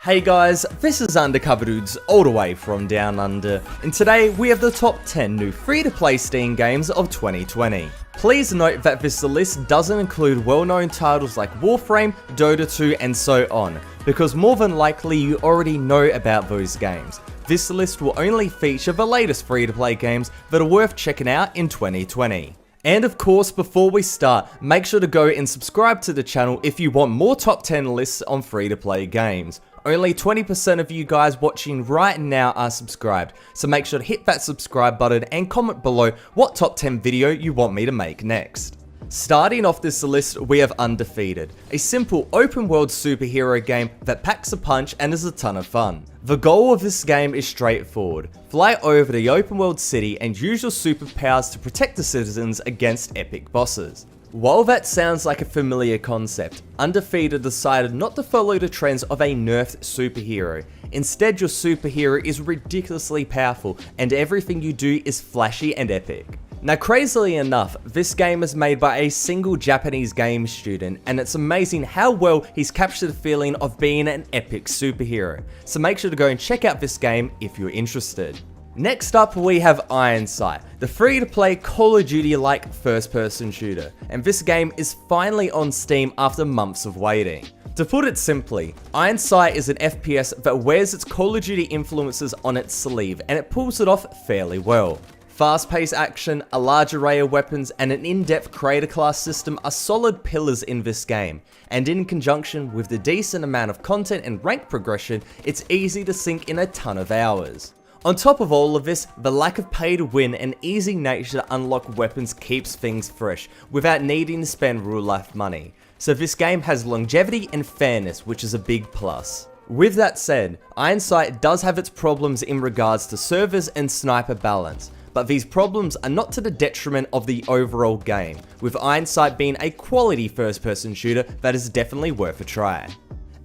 Hey guys, this is Undercover Dudes all the way from Down Under, and today we have the top 10 new free-to-play Steam games of 2020. Please note that this list doesn't include well-known titles like Warframe, Dota 2 and so on, because more than likely you already know about those games. This list will only feature the latest free-to-play games that are worth checking out in 2020. And of course, before we start, make sure to go and subscribe to the channel if you want more top 10 lists on free-to-play games. Only 20% of you guys watching right now are subscribed, so make sure to hit that subscribe button and comment below what top 10 video you want me to make next. Starting off this list, we have Undefeated, a simple open world superhero game that packs a punch and is a ton of fun. The goal of this game is straightforward: fly over the open world city and use your superpowers to protect the citizens against epic bosses. While that sounds like a familiar concept, Undefeated decided not to follow the trends of a nerfed superhero. Instead, your superhero is ridiculously powerful and everything you do is flashy and epic. Now, crazily enough, this game is made by a single Japanese game student, and it's amazing how well he's captured the feeling of being an epic superhero. So make sure to go and check out this game if you're interested. Next up, we have Iron Sight, the free-to-play Call of Duty-like first-person shooter, and this game is finally on Steam after months of waiting. To put it simply, Iron Sight is an FPS that wears its Call of Duty influences on its sleeve, and it pulls it off fairly well. Fast-paced action, a large array of weapons, and an in-depth creator class system are solid pillars in this game, and in conjunction with the decent amount of content and rank progression, it's easy to sink in a ton of hours. On top of all of this, the lack of pay to win and easy nature to unlock weapons keeps things fresh, without needing to spend real life money. So this game has longevity and fairness, which is a big plus. With that said, Iron Sight does have its problems in regards to servers and sniper balance, but these problems are not to the detriment of the overall game, with Iron Sight being a quality first person shooter that is definitely worth a try.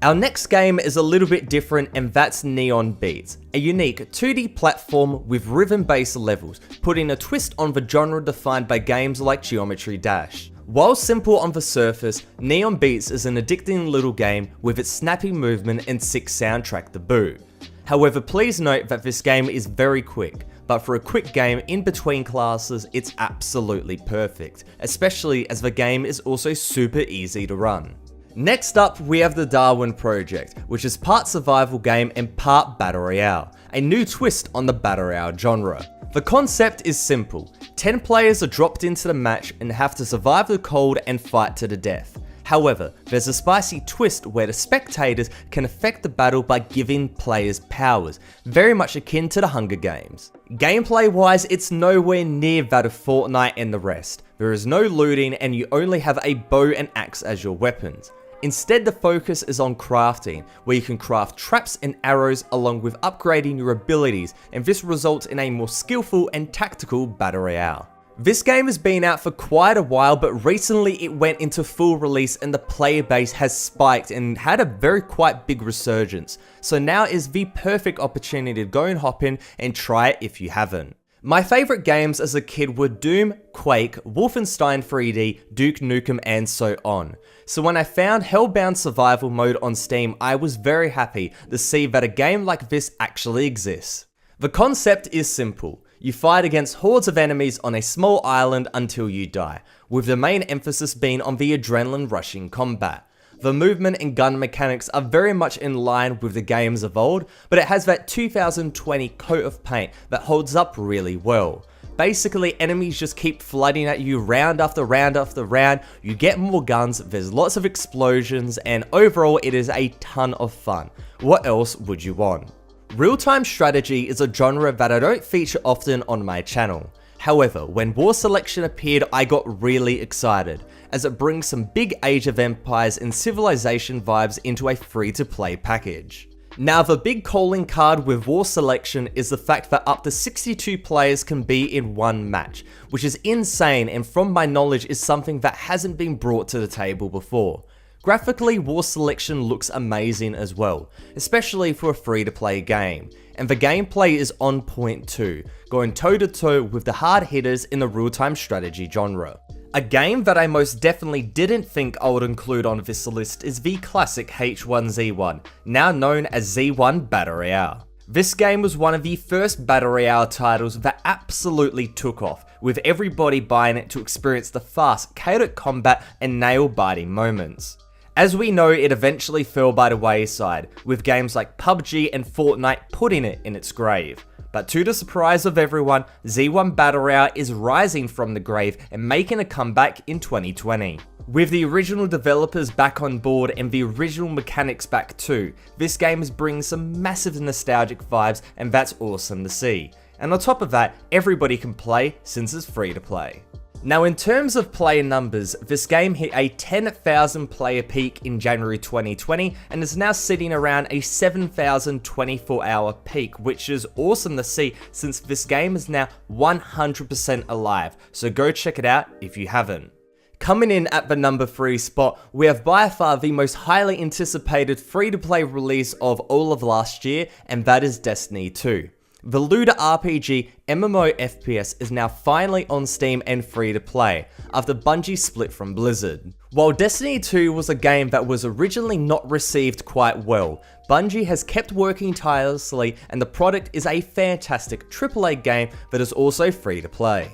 Our next game is a little bit different, and that's Neon Beats, a unique 2D platform with rhythm-based levels, putting a twist on the genre defined by games like Geometry Dash. While simple on the surface, Neon Beats is an addicting little game with its snappy movement and sick soundtrack to boot. However, please note that this game is very quick, but for a quick game in between classes, it's absolutely perfect, especially as the game is also super easy to run. Next up, we have the Darwin Project, which is part survival game and part battle royale, a new twist on the battle royale genre. The concept is simple: 10 players are dropped into the match and have to survive the cold and fight to the death. However, there's a spicy twist where the spectators can affect the battle by giving players powers, very much akin to the Hunger Games. Gameplay wise, it's nowhere near that of Fortnite and the rest. There is no looting and you only have a bow and axe as your weapons. Instead, the focus is on crafting, where you can craft traps and arrows along with upgrading your abilities, and this results in a more skillful and tactical battle royale. This game has been out for quite a while, but recently it went into full release and the player base has spiked and had a quite big resurgence. So now is the perfect opportunity to go and hop in and try it if you haven't. My favourite games as a kid were Doom, Quake, Wolfenstein 3D, Duke Nukem and so on. So when I found Hellbound Survival Mode on Steam, I was very happy to see that a game like this actually exists. The concept is simple. You fight against hordes of enemies on a small island until you die, with the main emphasis being on the adrenaline rushing combat. The movement and gun mechanics are very much in line with the games of old, but it has that 2020 coat of paint that holds up really well. Basically, enemies just keep flooding at you round after round after round, you get more guns, there's lots of explosions, and overall it is a ton of fun. What else would you want? Real-time strategy is a genre that I don't feature often on my channel. However, when War Selection appeared, I got really excited, as it brings some big Age of Empires and Civilization vibes into a free-to-play package. Now, the big calling card with War Selection is the fact that up to 62 players can be in one match, which is insane and from my knowledge is something that hasn't been brought to the table before. Graphically, War Selection looks amazing as well, especially for a free-to-play game, and the gameplay is on point too, going toe-to-toe with the hard hitters in the real-time strategy genre. A game that I most definitely didn't think I would include on this list is the classic H1Z1, now known as Z1 Battle Royale. This game was one of the first Battle Royale titles that absolutely took off, with everybody buying it to experience the fast, chaotic combat and nail-biting moments. As we know, it eventually fell by the wayside, with games like PUBG and Fortnite putting it in its grave. But to the surprise of everyone, Z1 Battle Royale is rising from the grave and making a comeback in 2020. With the original developers back on board and the original mechanics back too, this game is bringing some massive nostalgic vibes, and that's awesome to see. And on top of that, everybody can play since it's free to play. Now, in terms of player numbers, this game hit a 10,000 player peak in January 2020 and is now sitting around a 7,000 24-hour peak, which is awesome to see since this game is now 100% alive, so go check it out if you haven't. Coming in at the number 3 spot, we have by far the most highly anticipated free-to-play release of all of last year, and that is Destiny 2. The looter RPG MMO FPS is now finally on Steam and free to play, after Bungie split from Blizzard. While Destiny 2 was a game that was originally not received quite well, Bungie has kept working tirelessly, and the product is a fantastic AAA game that is also free to play.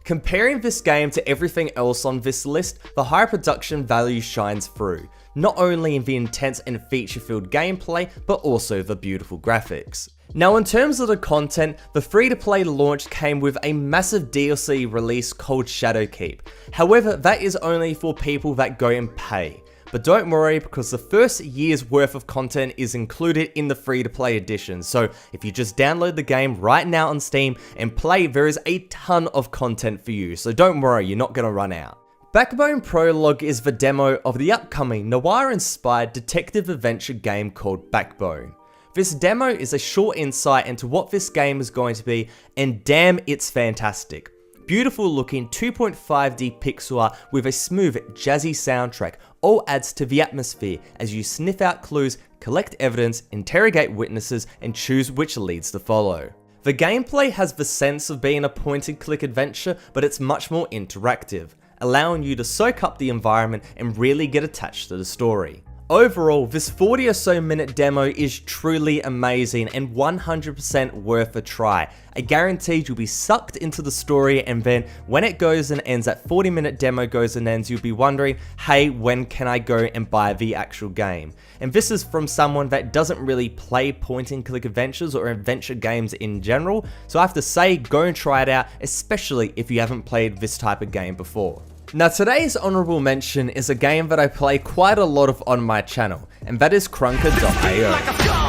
Comparing this game to everything else on this list, the high production value shines through, not only in the intense and feature-filled gameplay, but also the beautiful graphics. Now, in terms of the content, the free-to-play launch came with a massive DLC release called Shadowkeep. However, that is only for people that go and pay. But don't worry, because the first year's worth of content is included in the free-to-play edition, so if you just download the game right now on Steam and play, there is a ton of content for you, so don't worry, you're not gonna run out. Backbone Prologue is the demo of the upcoming noir-inspired detective adventure game called Backbone. This demo is a short insight into what this game is going to be, and damn, it's fantastic. Beautiful looking 2.5D pixel art with a smooth, jazzy soundtrack all adds to the atmosphere as you sniff out clues, collect evidence, interrogate witnesses, and choose which leads to follow. The gameplay has the sense of being a point-and-click adventure, but it's much more interactive, allowing you to soak up the environment and really get attached to the story. Overall, this 40 or so minute demo is truly amazing and 100% worth a try. I guarantee you'll be sucked into the story, and then when it goes and ends, that 40-minute demo goes and ends, you'll be wondering, hey, when can I go and buy the actual game? And this is from someone that doesn't really play point-and-click adventures or adventure games in general, so I have to say, go and try it out, especially if you haven't played this type of game before. Now, today's honorable mention is a game that I play quite a lot of on my channel, and that is Krunker.io.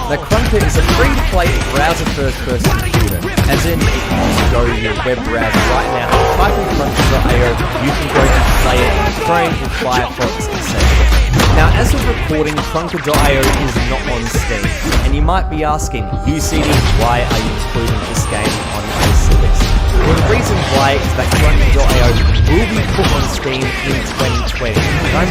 Now, Krunker is a free-to-play browser first-person computer, as in if you just go to your web browser right now, type in Krunker.io, you can go and play it in Chrome, in Firefox, etc. Now, as of recording, Krunker.io is not on Steam, and you might be asking, UCD, why are you including this game on this list? Well, the reason why is that Krunker.io will be put on Steam in 2020, and I'm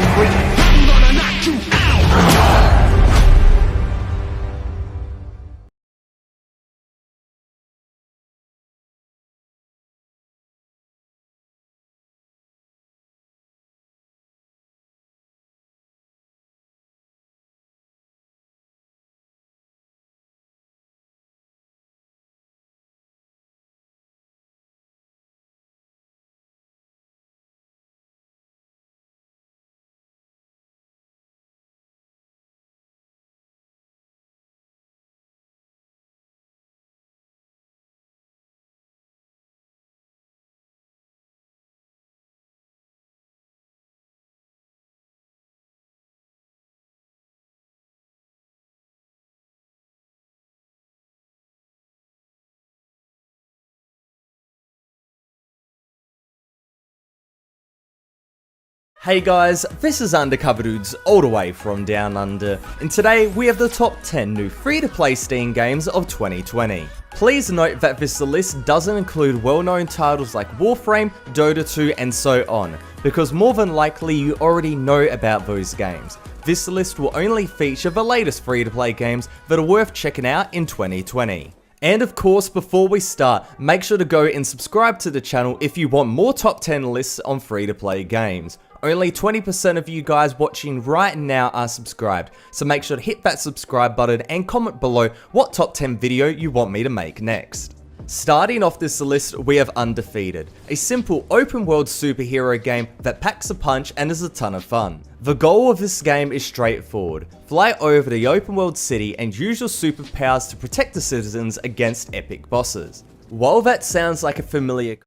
Hey guys, this is Undercover Dudes all the way from Down Under, and today we have the top 10 new free-to-play Steam games of 2020. Please note that this list doesn't include well-known titles like Warframe, Dota 2 and so on, because more than likely you already know about those games. This list will only feature the latest free-to-play games that are worth checking out in 2020. And of course, before we start, make sure to go and subscribe to the channel if you want more top 10 lists on free-to-play games. Only 20% of you guys watching right now are subscribed, so make sure to hit that subscribe button and comment below what top 10 video you want me to make next. Starting off this list, we have Undefeated, a simple open world superhero game that packs a punch and is a ton of fun. The goal of this game is straightforward: fly over the open world city and use your superpowers to protect the citizens against epic bosses. While that sounds like a familiar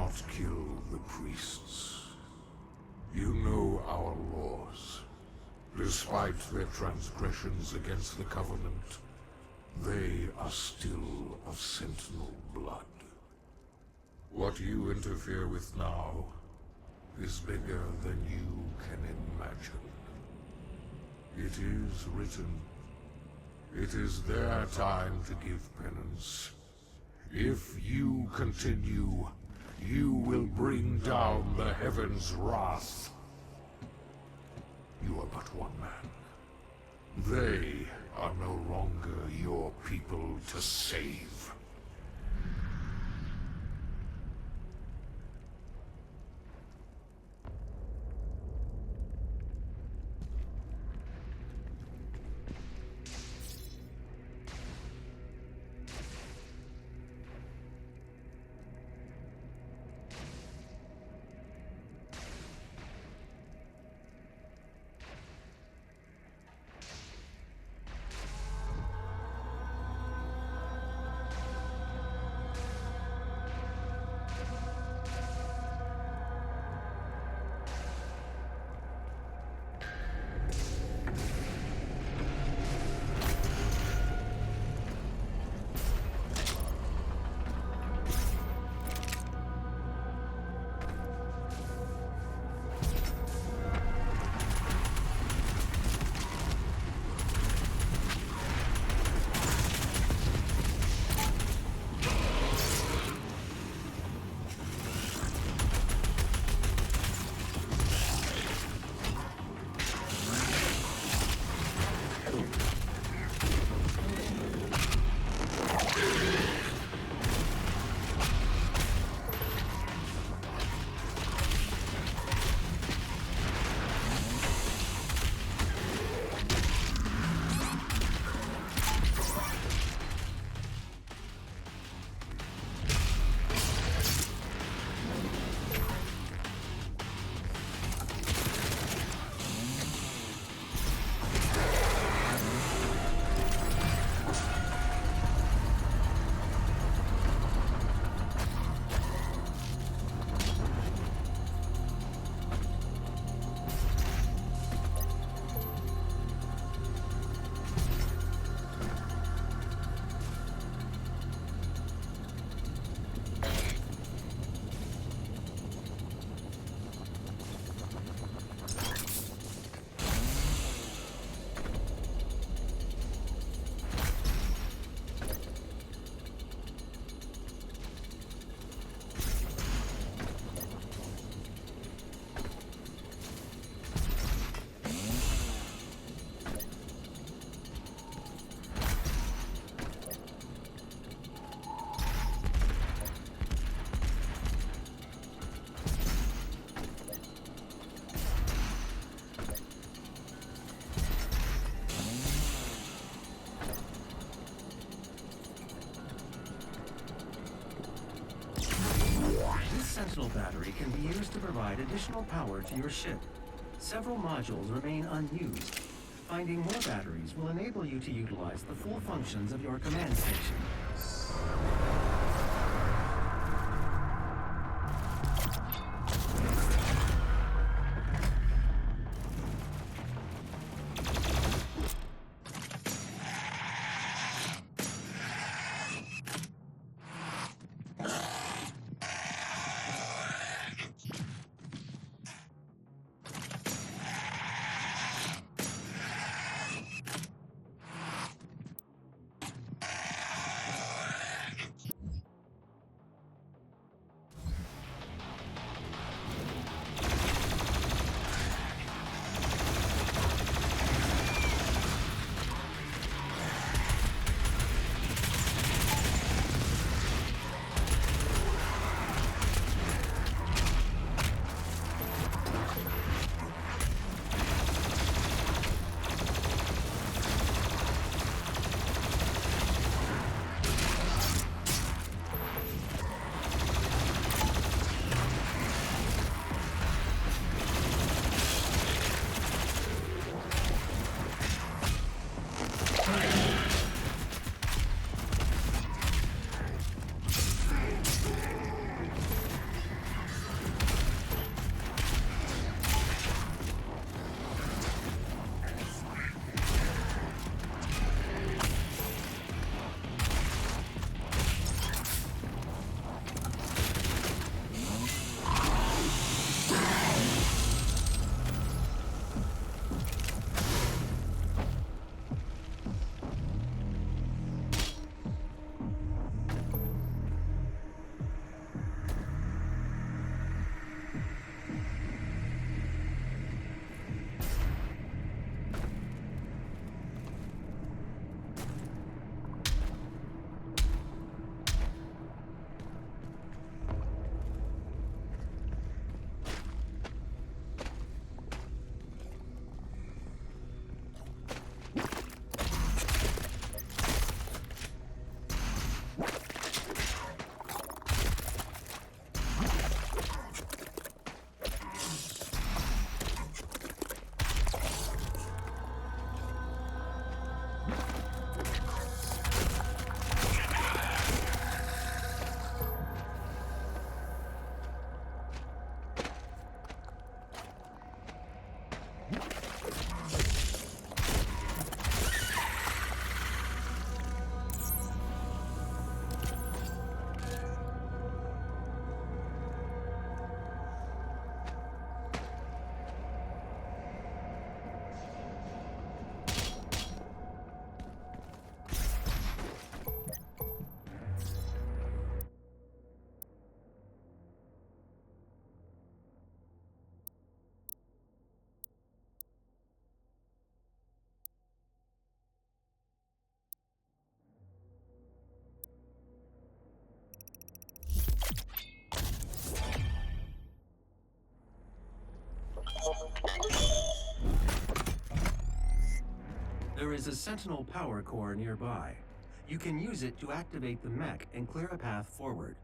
not kill the priests. You know our laws. Despite their transgressions against the Covenant, they are still of Sentinel blood. What you interfere with now is bigger than you can imagine. It is written. It is their time to give penance. If you continue, you will bring down the heavens' wrath. You are but one man. They are no longer your people to save. Sentinel battery can be used to provide additional power to your ship. Several modules remain unused. Finding more batteries will enable you to utilize the full functions of your command station. There is a Sentinel power core nearby. You can use it to activate the mech and clear a path forward.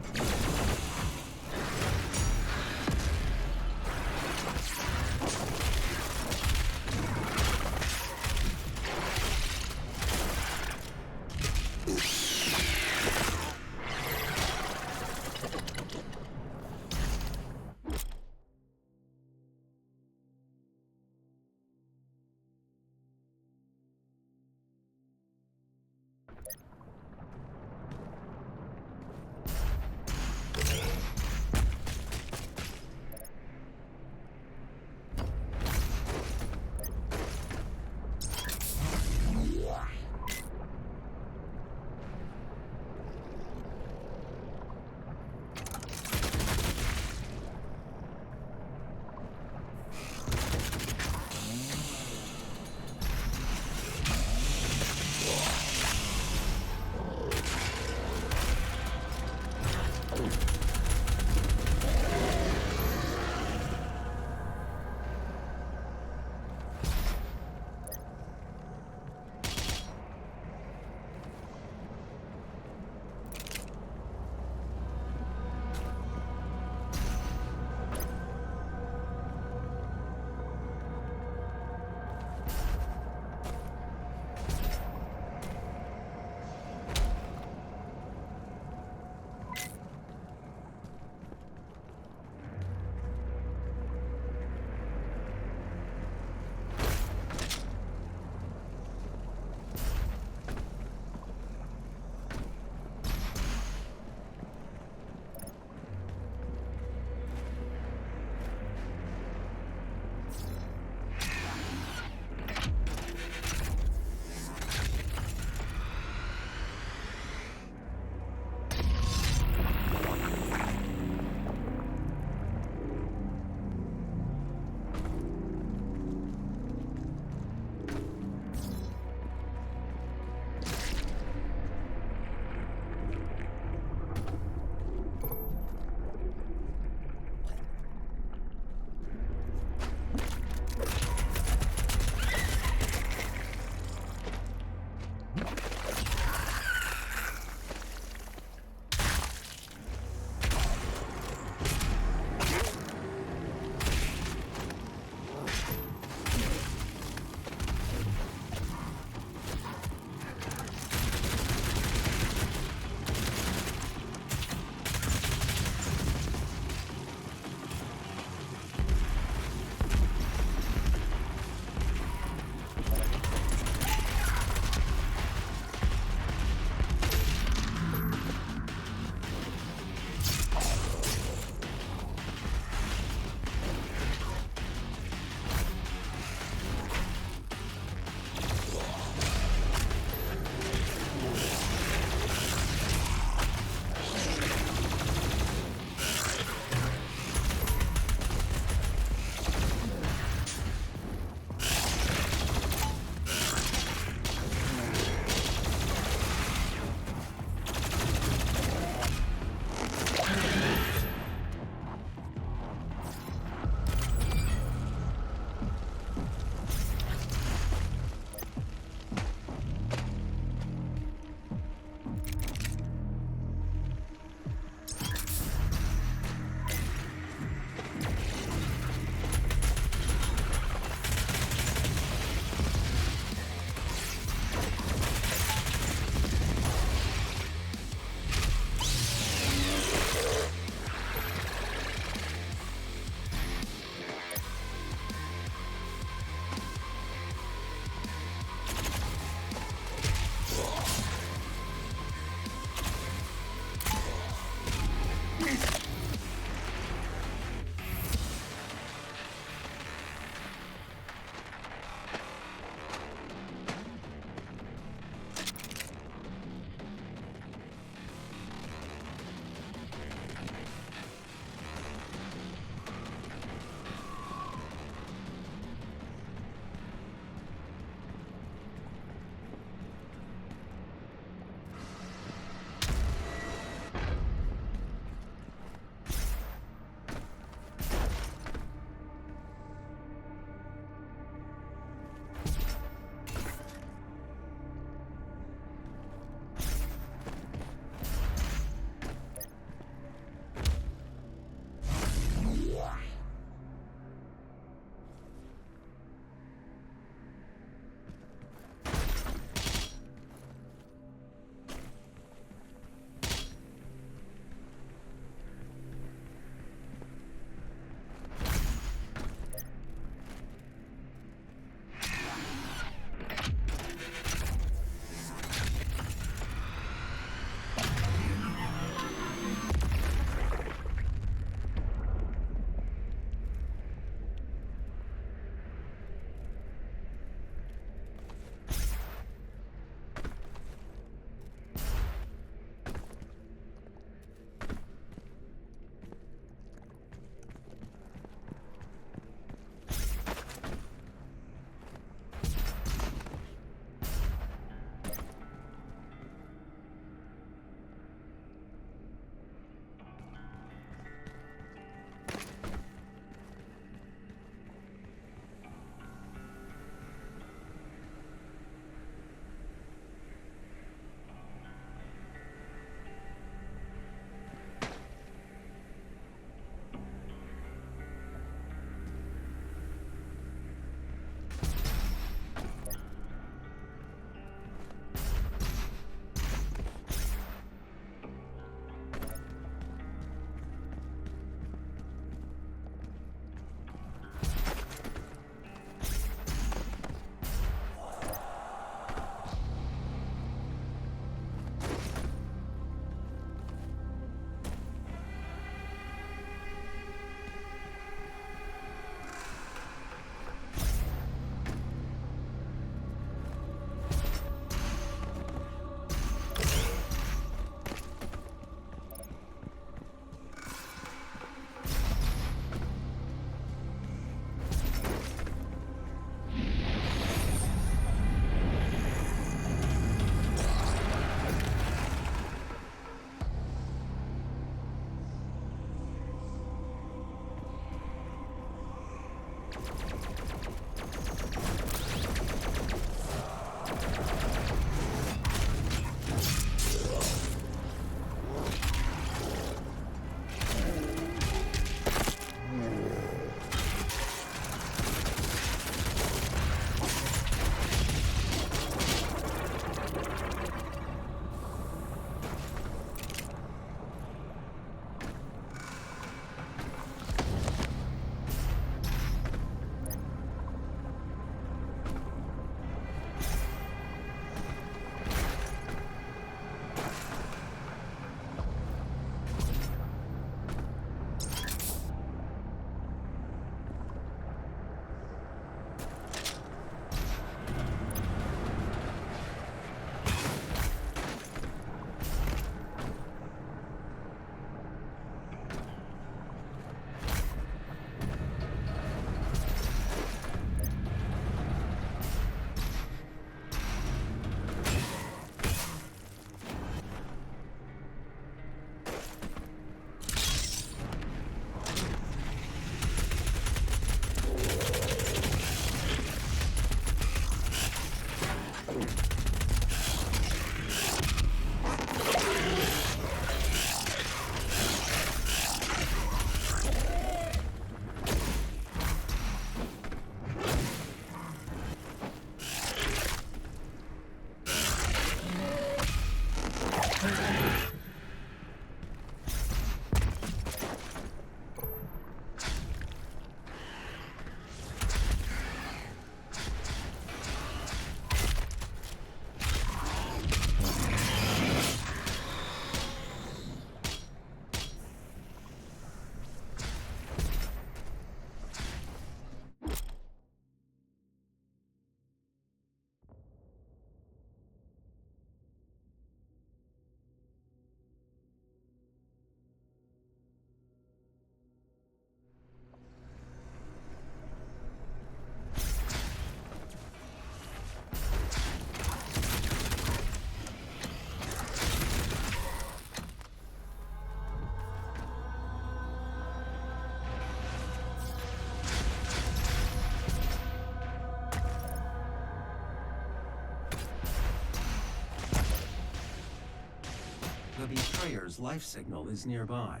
The Betrayer's life signal is nearby.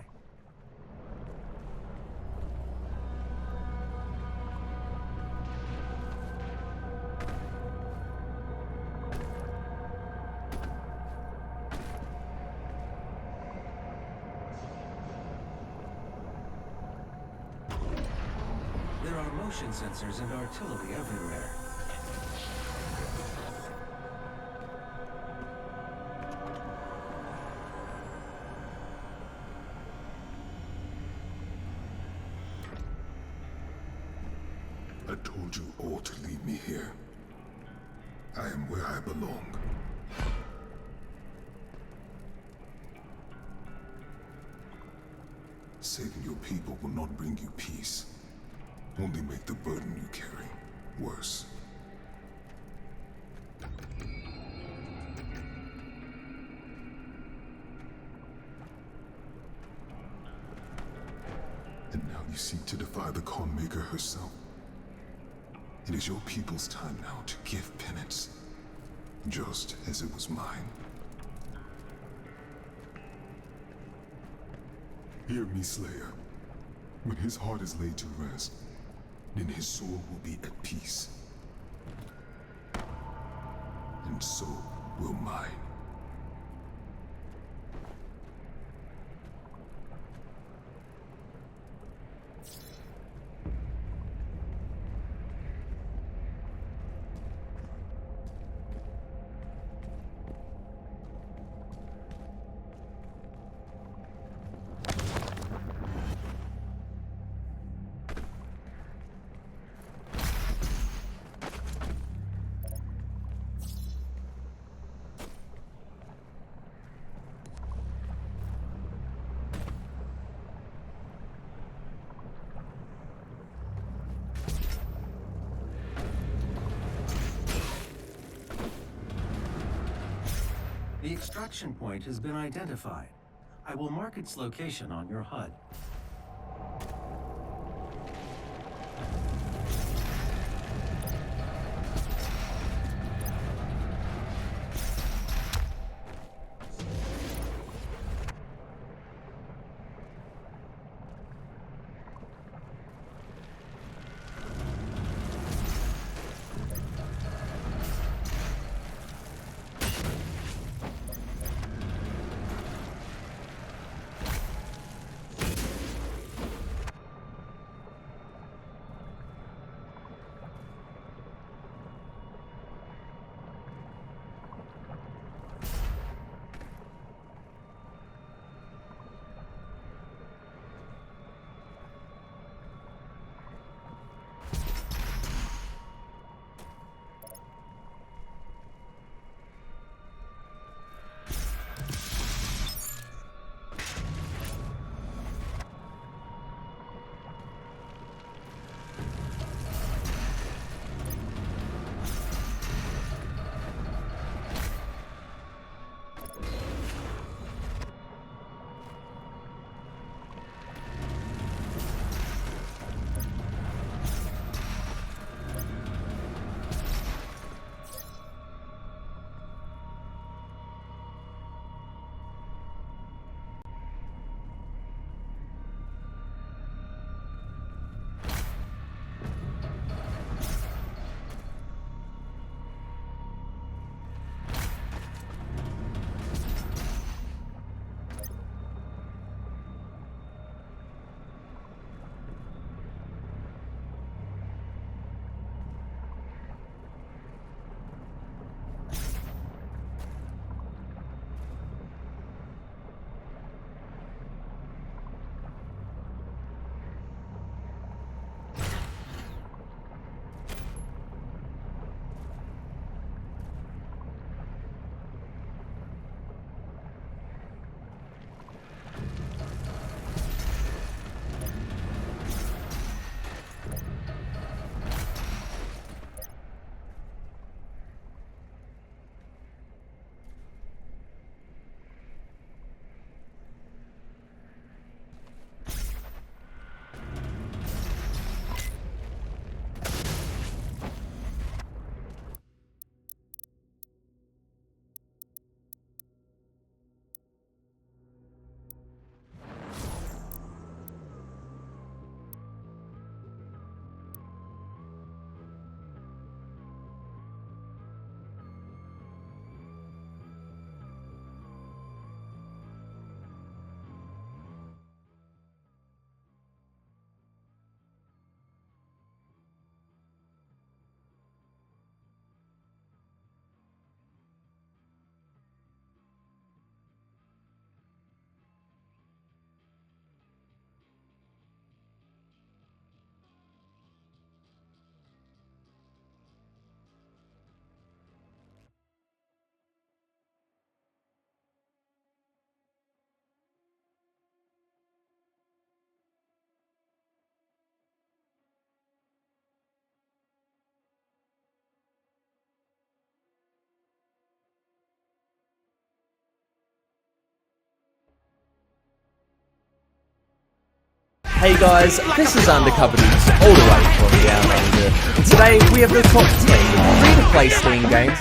There are motion sensors and artillery everywhere. I told you all to leave me here. I am where I belong. Saving your people will not bring you peace. Only make the burden you carry worse. And now you seek to defy the Khan Maker herself. It is your people's time now to give penance, just as it was mine. Hear me, Slayer. When his heart is laid to rest, then his soul will be at peace. And so will mine. The extraction point has been identified. I will mark its location on your HUD. Hey guys, this is Undercover Dudes all the way from Down Under, and today we have the top 10 free-to-play Steam games